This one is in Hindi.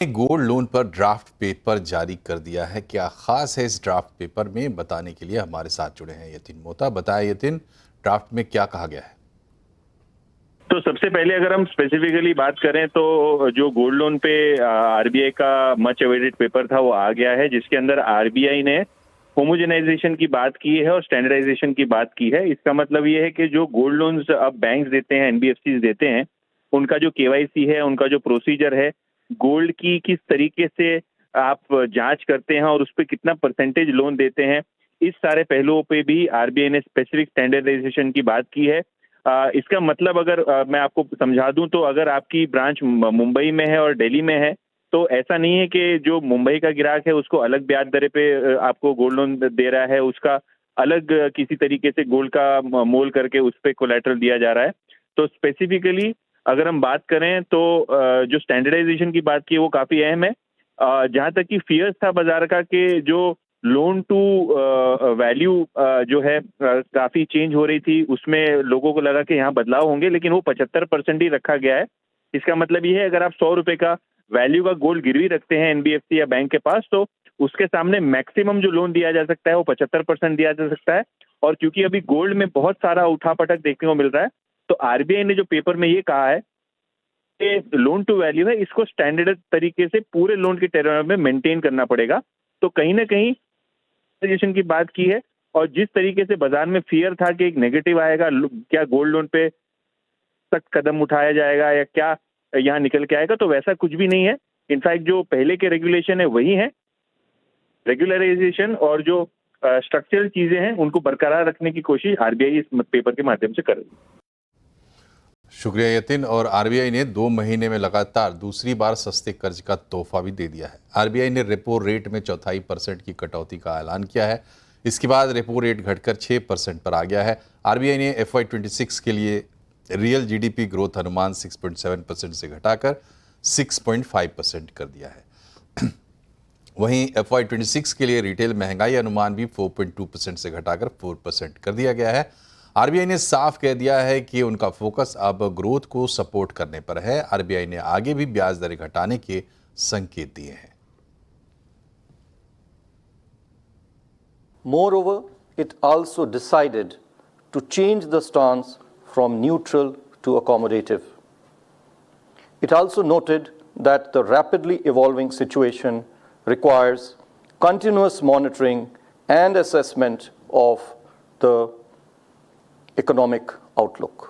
गोल्ड लोन पर ड्राफ्ट पेपर जारी कर दिया है। क्या खास है इस ड्राफ्ट पेपर में, बताने के लिए हमारे साथ जुड़े हैं यतिन मोहता। बताया यतिन, ड्राफ्ट में क्या कहा गया है? तो सबसे पहले अगर हम स्पेसिफिकली बात करें तो जो गोल्ड लोन पे आरबीआई का मच अवेटेड पेपर था वो आ गया है, जिसके अंदर आरबीआई ने होमोजेनाइजेशन की बात की है और स्टैंडर्डाइजेशन की बात की है। इसका मतलब ये है कि जो गोल्ड लोन्स अब बैंक्स देते हैं, एनबीएफसी देते हैं, उनका जो केवाईसी है, उनका जो प्रोसीजर है, गोल्ड की किस तरीके से आप जांच करते हैं और उस पर कितना परसेंटेज लोन देते हैं, इस सारे पहलुओं पे भी आरबीआई ने स्पेसिफिक स्टैंडर्डाइजेशन की बात की है। इसका मतलब अगर मैं आपको समझा दूं तो अगर आपकी ब्रांच मुंबई में है और दिल्ली में है, तो ऐसा नहीं है कि जो मुंबई का ग्राहक है उसको अलग ब्याज दर पे आपको गोल्ड लोन दे रहा है, उसका अलग किसी तरीके से गोल्ड का मोल करके उस पर कोलैटरल दिया जा रहा है। तो स्पेसिफिकली अगर हम बात करें तो जो स्टैंडर्डाइजेशन की बात की है वो काफी अहम है। जहां तक कि फियर्स था बाजार का कि जो लोन टू वैल्यू जो है काफी चेंज हो रही थी, उसमें लोगों को लगा कि यहाँ बदलाव होंगे, लेकिन वो 75% ही रखा गया है। इसका मतलब ये है अगर आप 100 रुपए का वैल्यू का गोल्ड गिरवी रखते हैं एनबीएफसी या बैंक के पास, तो उसके सामने मैक्सिमम जो लोन दिया जा सकता है वो 75% दिया जा सकता है। और क्योंकि अभी गोल्ड में बहुत सारा उठापटक देखने को मिल रहा है, तो आरबीआई ने जो पेपर में ये कहा है कि लोन टू वैल्यू है, इसको स्टैंडर्ड तरीके से पूरे लोन के टेन्योर में मेंटेन करना पड़ेगा। तो कहीं ना कहीं की बात की है, और जिस तरीके से बाजार में फियर था कि एक नेगेटिव आएगा, क्या गोल्ड लोन पे सख्त कदम उठाया जाएगा या क्या यहाँ निकल के आएगा, तो वैसा कुछ भी नहीं है। इनफैक्ट जो पहले के रेगुलेशन है वही है, रेगुलराइजेशन और जो स्ट्रक्चरल चीजें हैं उनको बरकरार रखने की कोशिश आरबीआई इस पेपर के माध्यम से कर रही है। शुक्रिया यतिन। और आरबीआई ने 2 महीने में लगातार दूसरी बार सस्ते कर्ज का तोहफा भी दे दिया है। आरबीआई ने रेपो रेट में 0.25% की कटौती का ऐलान किया है। इसके बाद रेपो रेट घटकर 6% पर आ गया है। आरबीआई ने FY26 के लिए रियल जीडीपी ग्रोथ अनुमान 6.7% से घटाकर 6.5% कर दिया है। वहीं FY26 के लिए रिटेल महंगाई अनुमान भी 4.2% से घटाकर 4% कर दिया गया है। आरबीआई ने साफ कह दिया है कि उनका फोकस अब ग्रोथ को सपोर्ट करने पर है। आरबीआई ने आगे भी ब्याज दरें घटाने के संकेत दिए हैं। Moreover, it also decided to change the stance from neutral to accommodative. It also noted that the rapidly evolving situation requires continuous monitoring and assessment of the economic outlook.